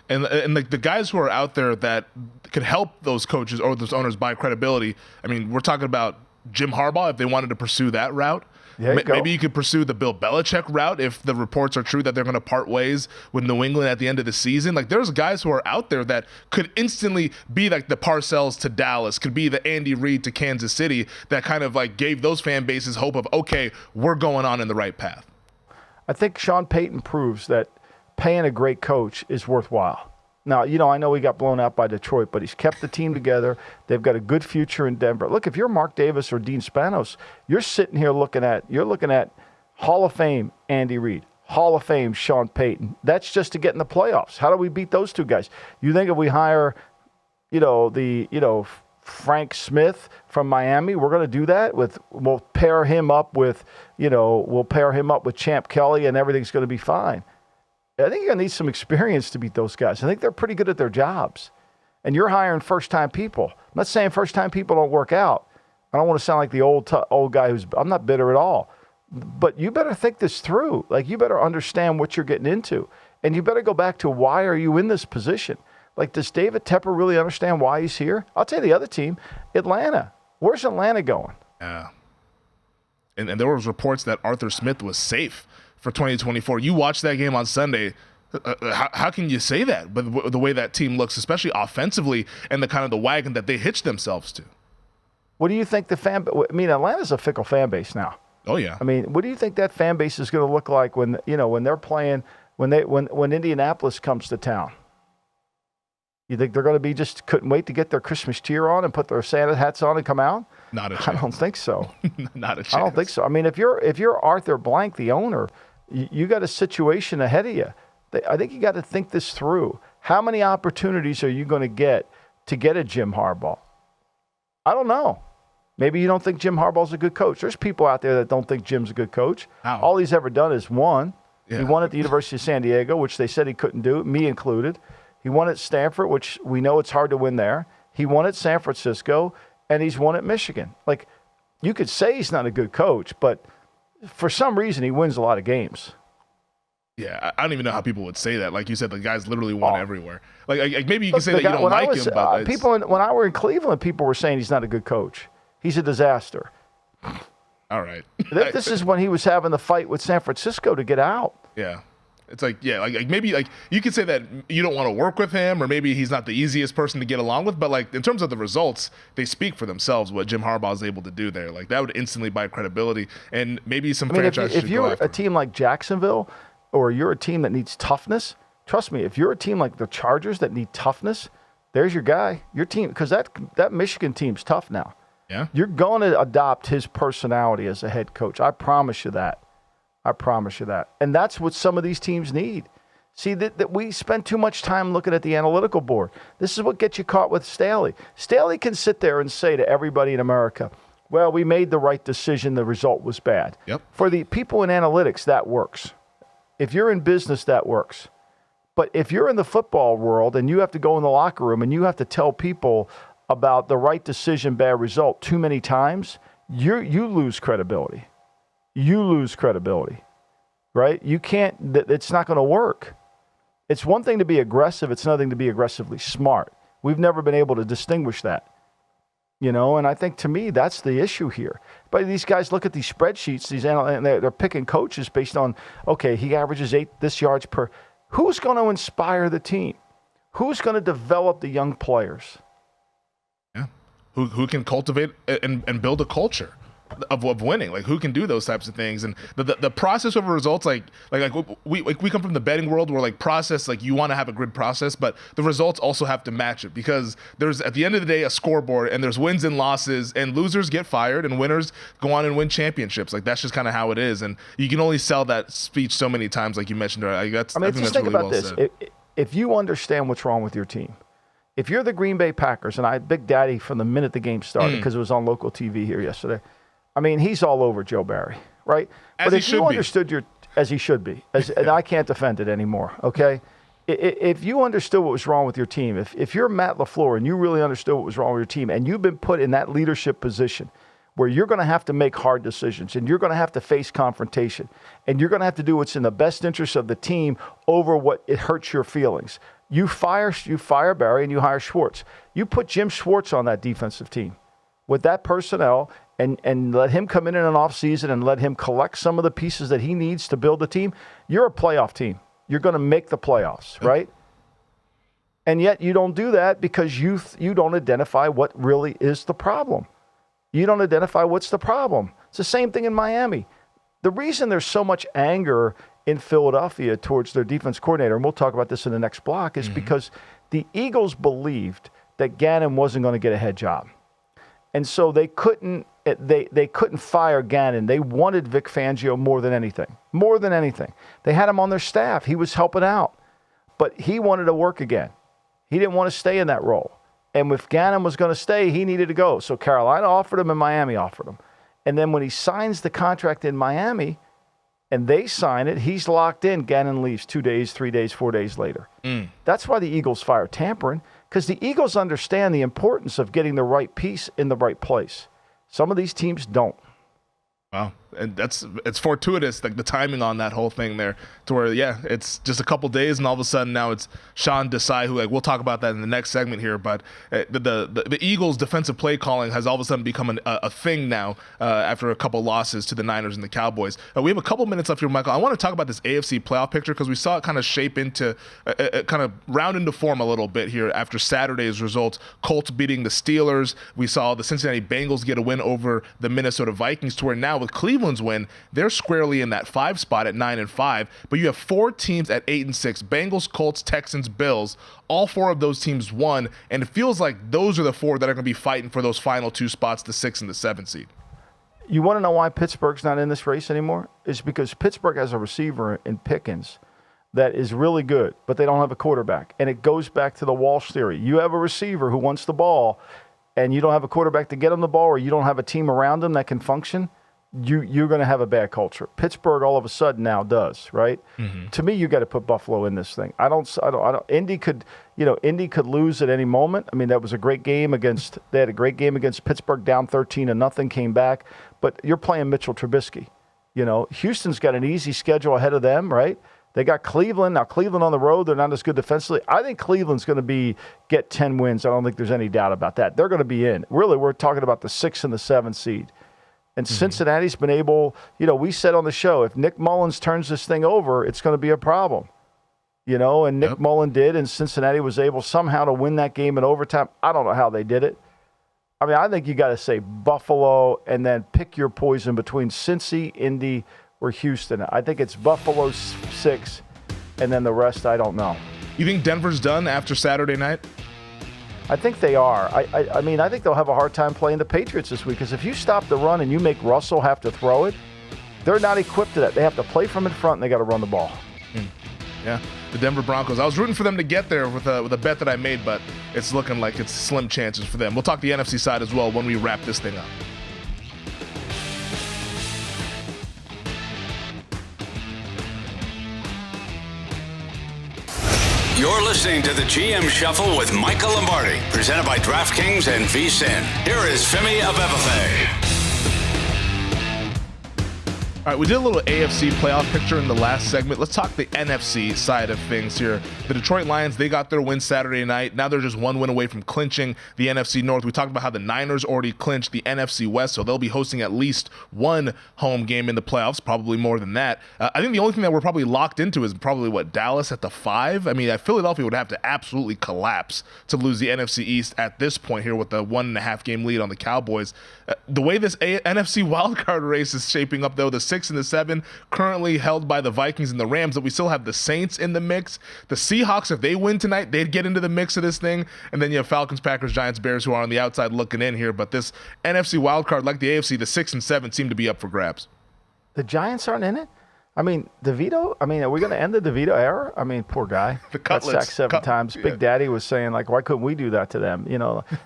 And the guys who are out there that could help those coaches or those owners buy credibility, I mean, we're talking about Jim Harbaugh if they wanted to pursue that route. Maybe you could pursue the Bill Belichick route if the reports are true that they're going to part ways with New England at the end of the season. Like, there's guys who are out there that could instantly be like the Parcells to Dallas, could be the Andy Reid to Kansas City, that kind of like gave those fan bases hope of, okay, we're going on in the right path. I think Sean Payton proves that paying a great coach is worthwhile. Now, I know he got blown out by Detroit, but he's kept the team together. They've got a good future in Denver. Look, if you're Mark Davis or Dean Spanos, you're sitting here looking at Hall of Fame Andy Reid, Hall of Fame Sean Payton. That's just to get in the playoffs. How do we beat those two guys? You think if we hire, Frank Smith from Miami, we're going to do that we'll pair him up with Champ Kelly and everything's going to be fine. I think you're going to need some experience to beat those guys. I think they're pretty good at their jobs. And you're hiring first-time people. I'm not saying first-time people don't work out. I don't want to sound like the old guy I'm not bitter at all. But you better think this through. Like, you better understand what you're getting into. And you better go back to, why are you in this position? Like, does David Tepper really understand why he's here? I'll tell you the other team, Atlanta. Where's Atlanta going? Yeah. And there was reports that Arthur Smith was safe for 2024. You watched that game on Sunday. How can you say that? But the way that team looks, especially offensively, and the kind of the wagon that they hitched themselves to. What do you think Atlanta's a fickle fan base now. Oh yeah. What do you think that fan base is going to look like when they're playing, when Indianapolis comes to town? You think they're going to be just couldn't wait to get their Christmas cheer on and put their Santa hats on and come out? Not a chance. I don't think so. Not a chance. I don't think so. If you're Arthur Blank, the owner, you got a situation ahead of you. I think you got to think this through. How many opportunities are you going to get a Jim Harbaugh? I don't know. Maybe you don't think Jim Harbaugh's a good coach. There's people out there that don't think Jim's a good coach. How? All he's ever done is won. Yeah. He won at the University of San Diego, which they said he couldn't do, me included. He won at Stanford, which we know it's hard to win there. He won at San Francisco, and he's won at Michigan. Like, you could say he's not a good coach, but for some reason he wins a lot of games. Yeah, I don't even know how people would say that. Like you said, the guy's literally won everywhere. Like maybe you can say that you don't like him, but when I were in Cleveland, people were saying he's not a good coach. He's a disaster. All right. This is when he was having the fight with San Francisco to get out. Yeah. It's like, yeah, like maybe like you could say that you don't want to work with him, or maybe he's not the easiest person to get along with, but like in terms of the results, they speak for themselves, what Jim Harbaugh is able to do there. Like, that would instantly buy credibility, and maybe some franchises if you're a team like Jacksonville, or you're a team that needs toughness, trust me, if you're a team like the Chargers that need toughness, there's your guy, your team, because that Michigan team's tough now. Yeah. You're going to adopt his personality as a head coach. I promise you that. And that's what some of these teams need. See, that we spend too much time looking at the analytical board. This is what gets you caught with Staley. Staley can sit there and say to everybody in America, well, we made the right decision, the result was bad. Yep. For the people in analytics, that works. If you're in business, that works. But if you're in the football world and you have to go in the locker room and you have to tell people about the right decision, bad result too many times, you lose credibility. You lose credibility, right? You can't, it's not going to work. It's one thing to be aggressive. It's another thing to be aggressively smart. We've never been able to distinguish that, and I think to me, that's the issue here. But these guys look at these spreadsheets, and they're picking coaches based on, okay, he averages 8 this yards per. Who's going to inspire the team? Who's going to develop the young players? Yeah. Who can cultivate and build a culture of winning? Like, who can do those types of things? And the process over results, like we come from the betting world where like process, like you want to have a grid process, but the results also have to match it, because there's at the end of the day a scoreboard, and there's wins and losses, and losers get fired and winners go on and win championships. Like, that's just kind of how it is, and you can only sell that speech so many times, like you mentioned. I think think about this. If you understand what's wrong with your team, if you're the Green Bay Packers, and Big Daddy from the minute the game started, because it was on local TV here yesterday, he's all over Joe Barry, right? But if you understood as he should be, and I can't defend it anymore, okay? If you understood what was wrong with your team, if you're Matt LaFleur and you really understood what was wrong with your team, and you've been put in that leadership position where you're going to have to make hard decisions, and you're going to have to face confrontation, and you're going to have to do what's in the best interest of the team over what it hurts your feelings. You fire Barry and you hire Schwartz. You put Jim Schwartz on that defensive team with that personnel, and let him come in an offseason and let him collect some of the pieces that he needs to build the team, you're a playoff team. You're going to make the playoffs, right? And yet you don't do that because you don't identify what really is the problem. You don't identify what's the problem. It's the same thing in Miami. The reason there's so much anger in Philadelphia towards their defense coordinator, and we'll talk about this in the next block, is because the Eagles believed that Gannon wasn't going to get a head job. And so they couldn't fire Gannon. They wanted Vic Fangio more than anything. More than anything. They had him on their staff. He was helping out. But he wanted to work again. He didn't want to stay in that role. And if Gannon was going to stay, he needed to go. So Carolina offered him and Miami offered him. And then when he signs the contract in Miami and they sign it, he's locked in. Gannon leaves 2 days, 3 days, 4 days later. That's why the Eagles fired Tamparin, because the Eagles understand the importance of getting the right piece in the right place. Some of these teams don't. Wow. And it's fortuitous, like the timing on that whole thing there, to where, it's just a couple days and all of a sudden now it's Sean Desai, who, like, we'll talk about that in the next segment here, but the Eagles' defensive play calling has all of a sudden become a thing now after a couple losses to the Niners and the Cowboys. We have a couple minutes left here, Michael. I want to talk about this AFC playoff picture because we saw it kind of shape into, kind of round into form a little bit here after Saturday's results. Colts beating the Steelers. We saw the Cincinnati Bengals get a win over the Minnesota Vikings, to where now with Cleveland's win, they're squarely in that 5 spot at 9-5, but you have 4 teams at 8-6: Bengals, Colts, Texans, Bills. All 4 of those teams won, and it feels like those are the 4 that are going to be fighting for those final 2 spots, the 6 and the 7 seed. You want to know why Pittsburgh's not in this race anymore? It's because Pittsburgh has a receiver in Pickens that is really good, but they don't have a quarterback. And it goes back to the Walsh theory. You have a receiver who wants the ball, and you don't have a quarterback to get him the ball, or you don't have a team around him that can function, you're going to have a bad culture. Pittsburgh all of a sudden now does, right? To me, you got to put Buffalo in this thing. I don't. Indy could lose at any moment. I mean, that was a great game they had a great game against Pittsburgh, down 13-0, came back. But you're playing Mitchell Trubisky. Houston's got an easy schedule ahead of them, right? They got Cleveland. Now, Cleveland on the road, they're not as good defensively. I think Cleveland's going to get 10 wins. I don't think there's any doubt about that. They're going to be in. Really, we're talking about the 6 and the 7 seed. And Cincinnati's been able, we said on the show, if Nick Mullins turns this thing over, it's going to be a problem. And Nick Mullins did, and Cincinnati was able somehow to win that game in overtime. I don't know how they did it. I mean, I think you got to say Buffalo and then pick your poison between Cincy, Indy, or Houston. I think it's Buffalo 6, and then the rest, I don't know. You think Denver's done after Saturday night? I think they are. I mean, I think they'll have a hard time playing the Patriots this week, because if you stop the run and you make Russell have to throw it, they're not equipped to that. They have to play from in front, and they got to run the ball. Yeah, the Denver Broncos. I was rooting for them to get there with a bet that I made, but it's looking like it's slim chances for them. We'll talk the NFC side as well when we wrap this thing up. You're listening to the GM Shuffle with Michael Lombardi, presented by DraftKings and VSiN. Here is Femi Abebefe. All right, we did a little AFC playoff picture in the last segment. Let's talk the NFC side of things here. The Detroit Lions, they got their win Saturday night. Now they're just 1 win away from clinching the NFC North. We talked about how the Niners already clinched the NFC West, so they'll be hosting at least 1 home game in the playoffs, probably more than that. I think the only thing that we're probably locked into is probably, Dallas at the 5? I mean, Philadelphia would have to absolutely collapse to lose the NFC East at this point here with the 1.5 game lead on the Cowboys. The way this NFC wildcard race is shaping up, though, the 6 and the 7 currently held by the Vikings and the Rams, but we still have the Saints in the mix. The Seahawks, if they win tonight, they'd get into the mix of this thing. And then you have Falcons, Packers, Giants, Bears, who are on the outside looking in here. But this NFC wildcard, like the AFC, the 6 and 7 seem to be up for grabs. The Giants aren't in it? I mean, DeVito, are we going to end the DeVito era? I mean, poor guy. The got sacked 7 times. Yeah. Big Daddy was saying, why couldn't we do that to them?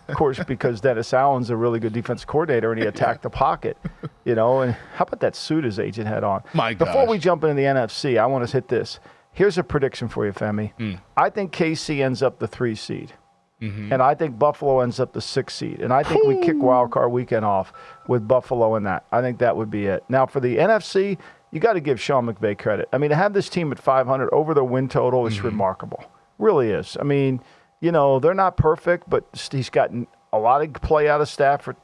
Of course, because Dennis Allen's a really good defensive coordinator, and he attacked the pocket, and how about that suit his agent had on? My gosh. Before we jump into the NFC, I want to hit this. Here's a prediction for you, Femi. I think KC ends up the 3 seed. And I think Buffalo ends up the 6 seed. And I think we kick wild card weekend off with Buffalo in that. I think that would be it. Now, for the NFC, you got to give Sean McVay credit. I mean, to have this team at 500 over their win total is remarkable. Really is. I mean, they're not perfect, but he's gotten a lot of play out of Stafford.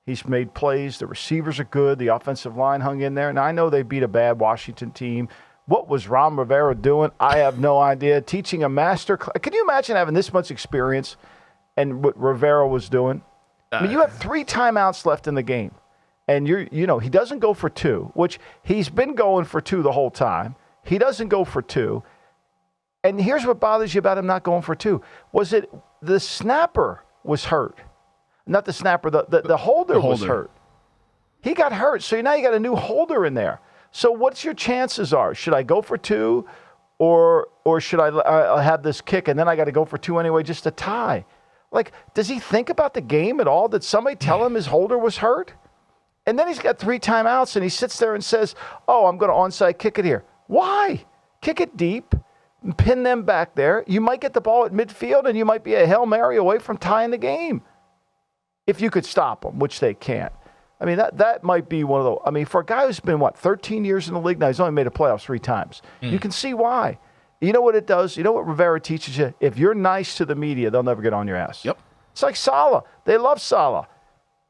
He's made plays. The receivers are good. The offensive line hung in there. And I know they beat a bad Washington team. What was Ron Rivera doing? I have no idea. Teaching a master class. Can you imagine having this much experience and what Rivera was doing? I mean, you have 3 timeouts left in the game. And he doesn't go for 2, which he's been going for 2 the whole time. He doesn't go for 2. And here's what bothers you about him not going for 2. Was it the snapper was hurt? Not the snapper, the holder was hurt. He got hurt, so now you got a new holder in there. So what's your chances are? Should I go for 2 or should I have this kick and then I got to go for 2 anyway just to tie? Like, does he think about the game at all? Did somebody tell him his holder was hurt? And then he's got 3 timeouts and he sits there and says, oh, I'm going to onside kick it here. Why? Kick it deep. Pin them back there. You might get the ball at midfield and you might be a Hail Mary away from tying the game. If you could stop them, which they can't. I mean, that might be one of the – I mean, for a guy who's been, 13 years in the league now, he's only made a playoffs 3 times. You can see why. You know what it does? You know what Rivera teaches you? If you're nice to the media, they'll never get on your ass. Yep. It's like Saleh. They love Saleh.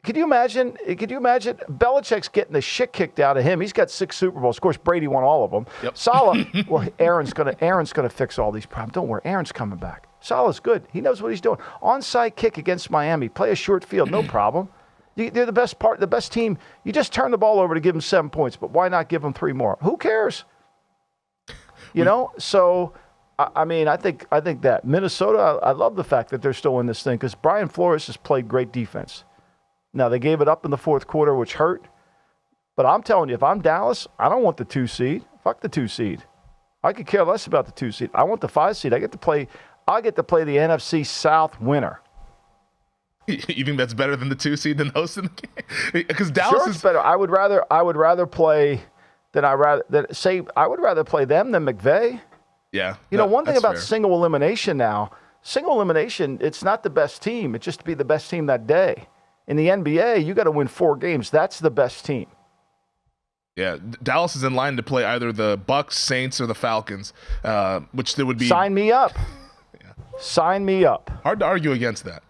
Could you imagine Belichick's getting the shit kicked out of him? He's got 6 Super Bowls. Of course, Brady won all of them. Yep. Saleh, well, Aaron's gonna fix all these problems. Don't worry, Aaron's coming back. Saleh's good. He knows what he's doing. Onside kick against Miami. Play a short field, no problem. They're the best team. You just turn the ball over to give them 7 points, but why not give them 3 more? Who cares? So I mean, I think that Minnesota. I love the fact that they're still in this thing because Brian Flores has played great defense. Now, they gave it up in the 4th quarter, which hurt. But I'm telling you, if I'm Dallas, I don't want the 2 seed. Fuck the 2 seed. I could care less about the 2 seed. I want the 5 seed. I get to play the NFC South winner. You think that's better than the 2 seed than hosting the game? Because Dallas is better. I would rather play them than McVay. Yeah. One thing about fair. single elimination now, it's not the best team. It's just to be the best team that day. In the NBA, you got to win 4 games. That's the best team. Yeah, Dallas is in line to play either the Bucks, Saints, or the Falcons, which there would be. Sign me up. Yeah. Sign me up. Hard to argue against that.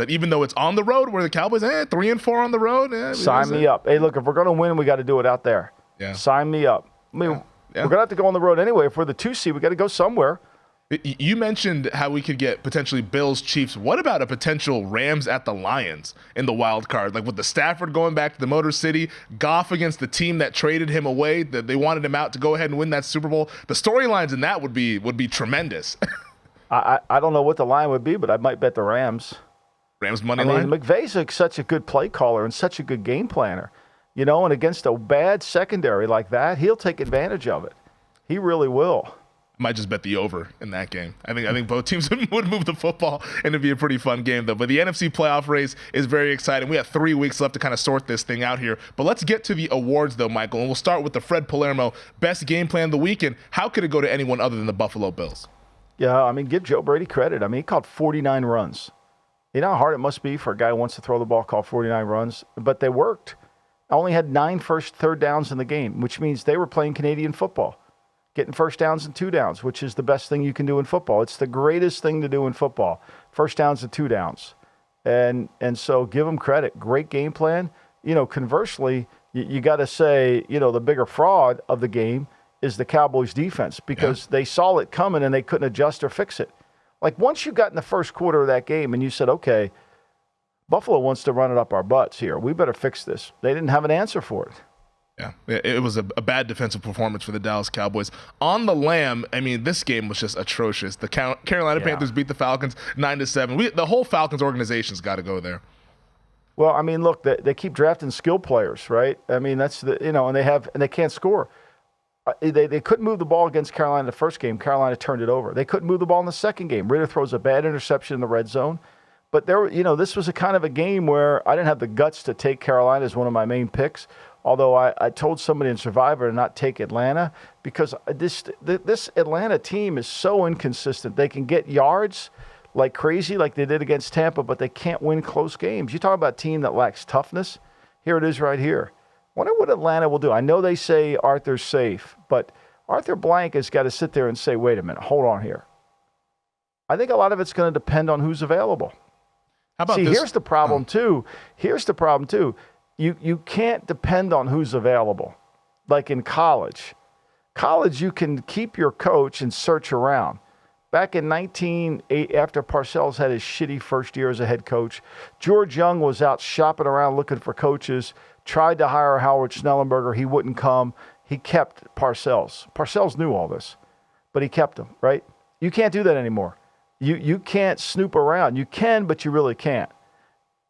Even though it's on the road, where the Cowboys 3-4 on the road. Sign me up. Hey, look, if we're going to win, we got to do it out there. Yeah. Sign me up. I mean, we're going to have to go on the road anyway. If we're the 2 seed, we got to go somewhere. You mentioned how we could get potentially Bills, Chiefs. What about a potential Rams at the Lions in the wild card? Like with the Stafford going back to the Motor City, Goff against the team that traded him away, that they wanted him out to go ahead and win that Super Bowl. The storylines in that would be tremendous. I don't know what the line would be, but I might bet the Rams. Rams money line? McVay's such a good play caller and such a good game planner. And against a bad secondary like that, he'll take advantage of it. He really will. Might just bet the over in that game. I think both teams would move the football, and it'd be a pretty fun game, though. But the NFC playoff race is very exciting. We have 3 weeks left to kind of sort this thing out here. But let's get to the awards, though, Michael, and we'll start with the Fred Palermo Best Game Plan of the Weekend. How could it go to anyone other than the Buffalo Bills? Yeah, give Joe Brady credit. He caught 49 runs. You know how hard it must be for a guy who wants to throw the ball, call 49 runs? But they worked. I only had 9 third downs in the game, which means they were playing Canadian football. Getting first downs and 2 downs, which is the best thing you can do in football. It's the greatest thing to do in football. First downs and 2 downs. And so give them credit. Great game plan. Conversely, you got to say, the bigger fraud of the game is the Cowboys defense because they saw it coming and they couldn't adjust or fix it. Like once you got in the first quarter of that game and you said, okay, Buffalo wants to run it up our butts here. We better fix this. They didn't have an answer for it. Yeah, it was a bad defensive performance for the Dallas Cowboys. On the lam, this game was just atrocious. The Carolina Panthers beat the Falcons 9-7. The whole Falcons organization's got to go there. Well, look, they keep drafting skill players, right? That's and they can't score. They couldn't move the ball against Carolina in the first game. Carolina turned it over. They couldn't move the ball in the second game. Ritter throws a bad interception in the red zone. But this was a kind of a game where I didn't have the guts to take Carolina as one of my main picks. Although I told somebody in Survivor to not take Atlanta because this Atlanta team is so inconsistent. They can get yards like crazy like they did against Tampa, but they can't win close games. You talk about a team that lacks toughness. Here it is right here. Wonder what Atlanta will do. I know they say Arthur's safe, but Arthur Blank has got to sit there and say, wait a minute, hold on here. I think a lot of it's going to depend on who's available. How about See, this? here's the problem too. Here's the problem too. You can't depend on who's available. Like in college, you can keep your coach and search around. Back in 1908, after Parcells had his shitty first year as a head coach, George Young was out shopping around looking for coaches, tried to hire Howard Schnellenberger. He wouldn't come. He kept Parcells. Parcells knew all this, but he kept him, right? You can't do that anymore. You can't snoop around. You can, but you really can't.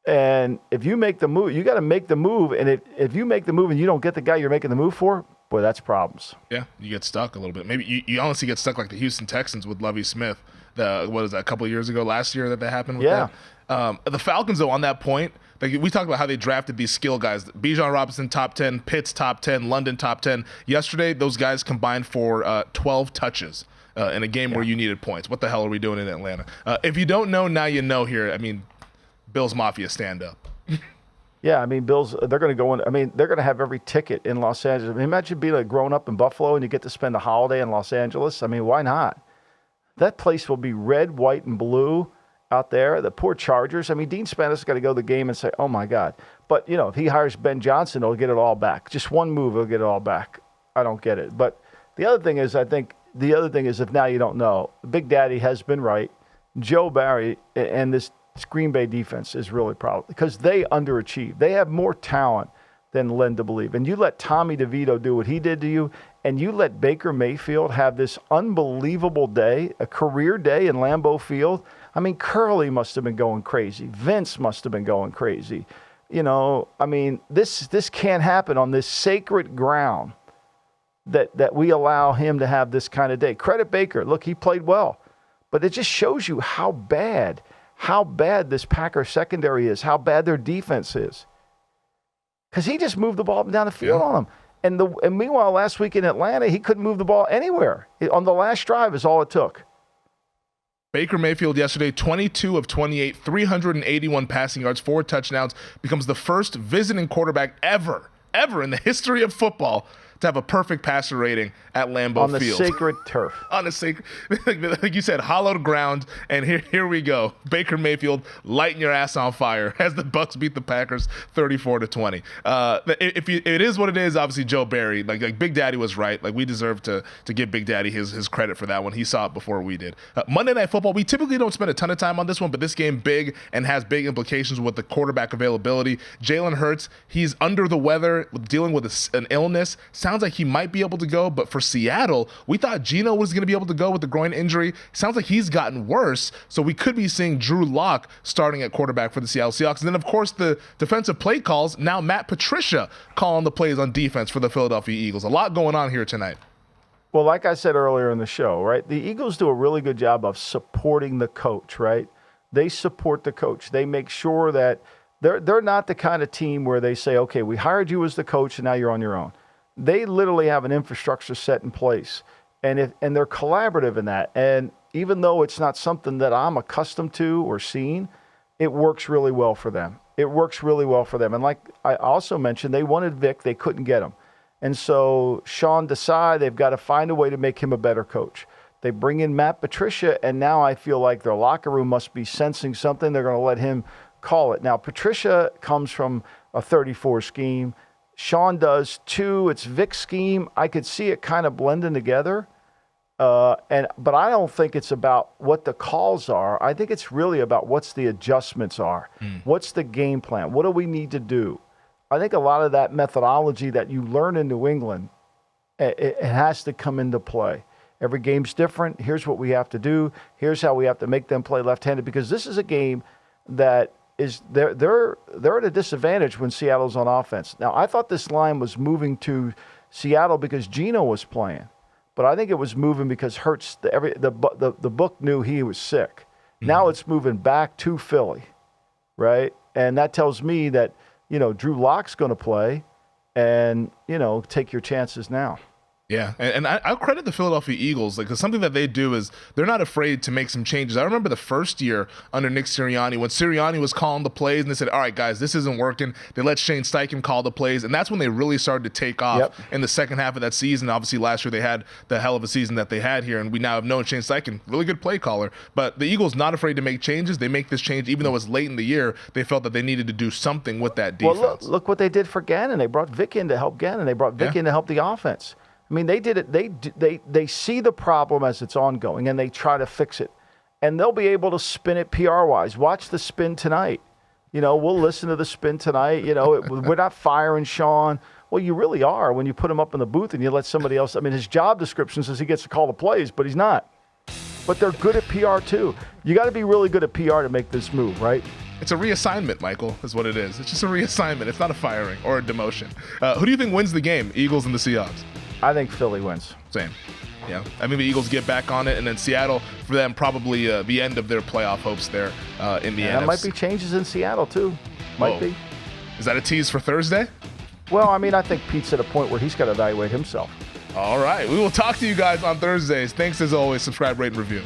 And if you make the move, you got to make the move. And if you make the move and you don't get the guy you're making the move for, boy, that's problems. Yeah, you get stuck a little bit. Maybe you honestly get stuck like the Houston Texans with Lovie Smith. What was that, a couple of years ago, last year that happened with them? The Falcons, though, on that point, like we talked about how they drafted these skill guys. Bijan Robinson, top 10. Pitts, top 10. London, top 10. Yesterday, those guys combined for 12 touches in a game where you needed points. What the hell are we doing in Atlanta? If you don't know, now you know here. I mean, Bills Mafia, stand up. Yeah, I mean, Bills, they're going to go in. I mean, they're going to have every ticket in Los Angeles. I mean, imagine being like growing up in Buffalo and you get to spend a holiday in Los Angeles. I mean, why not? That place will be red, white, and blue out there. The poor Chargers. I mean, Dean Spanos got to go to the game and say, oh, my God. But, if he hires Ben Johnson, he'll get it all back. Just one move, he'll get it all back. I don't get it. But the other thing is, if now you don't know, Big Daddy has been right. Joe Barry and this Green Bay defense is really problem because they underachieve. They have more talent than led to believe. And you let Tommy DeVito do what he did to you, and you let Baker Mayfield have this unbelievable day, a career day in Lambeau Field. I mean, Curly must have been going crazy. Vince must have been going crazy. I mean, this can't happen on this sacred ground that we allow him to have this kind of day. Credit Baker. Look, he played well. But it just shows you how bad this Packers secondary is, how bad their defense is. Because he just moved the ball up and down the field on them. And meanwhile, last week in Atlanta, he couldn't move the ball anywhere. On the last drive is all it took. Baker Mayfield yesterday, 22 of 28, 381 passing yards, 4 touchdowns, becomes the first visiting quarterback ever in the history of football to have a perfect passer rating at Lambeau Field. On the sacred turf. On the sacred, like you said, hallowed ground. And here we go. Baker Mayfield lighting your ass on fire as the Bucs beat the Packers 34-20. It is what it is, obviously Joe Barry, like Big Daddy was right. Like we deserve to give Big Daddy his credit for that one. He saw it before we did. Monday Night Football, we typically don't spend a ton of time on this one, but this game big and has big implications with the quarterback availability. Jalen Hurts, he's under the weather, dealing with an illness. Sounds like he might be able to go, but for Seattle, we thought Geno was going to be able to go with the groin injury. Sounds like he's gotten worse, so we could be seeing Drew Lock starting at quarterback for the Seattle Seahawks. And then, of course, the defensive play calls, now Matt Patricia calling the plays on defense for the Philadelphia Eagles. A lot going on here tonight. Well, like I said earlier in the show, right, the Eagles do a really good job of supporting the coach, right? They support the coach. They make sure that they're not the kind of team where they say, okay, we hired you as the coach and now you're on your own. They literally have an infrastructure set in place, and they're collaborative in that. And even though it's not something that I'm accustomed to or seen, it works really well for them. It works really well for them. And like I also mentioned, they wanted Vic. They couldn't get him. And so Sean Desai, they've got to find a way to make him a better coach. They bring in Matt Patricia, and now I feel like their locker room must be sensing something. They're going to let him call it. Now, Patricia comes from a 34 scheme. Sean does too. It's Vic's scheme. I could see it kind of blending together. But I don't think it's about what the calls are. I think it's really about what's the adjustments are. What's the game plan? What do we need to do? I think a lot of that methodology that you learn in New England, it has to come into play. Every game's different. Here's what we have to do. Here's how we have to make them play left-handed, because this is a game that is they're at a disadvantage when Seattle's on offense. Now, I thought this line was moving to Seattle because Geno was playing, but I think it was moving because Hurts. The book knew he was sick. Now it's moving back to Philly, right? And that tells me that Drew Lock's going to play, and take your chances now. Yeah, and I'll credit the Philadelphia Eagles, because something that they do is they're not afraid to make some changes. I remember the first year under Nick Sirianni, when Sirianni was calling the plays and they said, all right, guys, this isn't working. They let Shane Steichen call the plays, and that's when they really started to take off in the second half of that season. Obviously, last year they had the hell of a season that they had here, and we now have known Shane Steichen, really good play caller. But the Eagles not afraid to make changes. They make this change, even though it's late in the year. They felt that they needed to do something with that defense. Well, look what they did for Gannon. They brought Vic in to help Gannon. They brought Vic in to help the offense. I mean, they did it. They see the problem as it's ongoing, and they try to fix it. And they'll be able to spin it PR-wise. Watch the spin tonight. We'll listen to the spin tonight. We're not firing Sean. Well, you really are when you put him up in the booth and you let somebody else. I mean, his job description says he gets to call the plays, but he's not. But they're good at PR, too. You got to be really good at PR to make this move, right? It's a reassignment, Michael, is what it is. It's just a reassignment. It's not a firing or a demotion. Who do you think wins the game, Eagles and the Seahawks? I think Philly wins. Same. Yeah, I think the Eagles get back on it, and then Seattle, for them, probably the end of their playoff hopes there in the NFC. There might be changes in Seattle, too. Might be. Is that a tease for Thursday? Well, I mean, I think Pete's at a point where he's got to evaluate himself. All right. We will talk to you guys on Thursdays. Thanks, as always. Subscribe, rate, and review.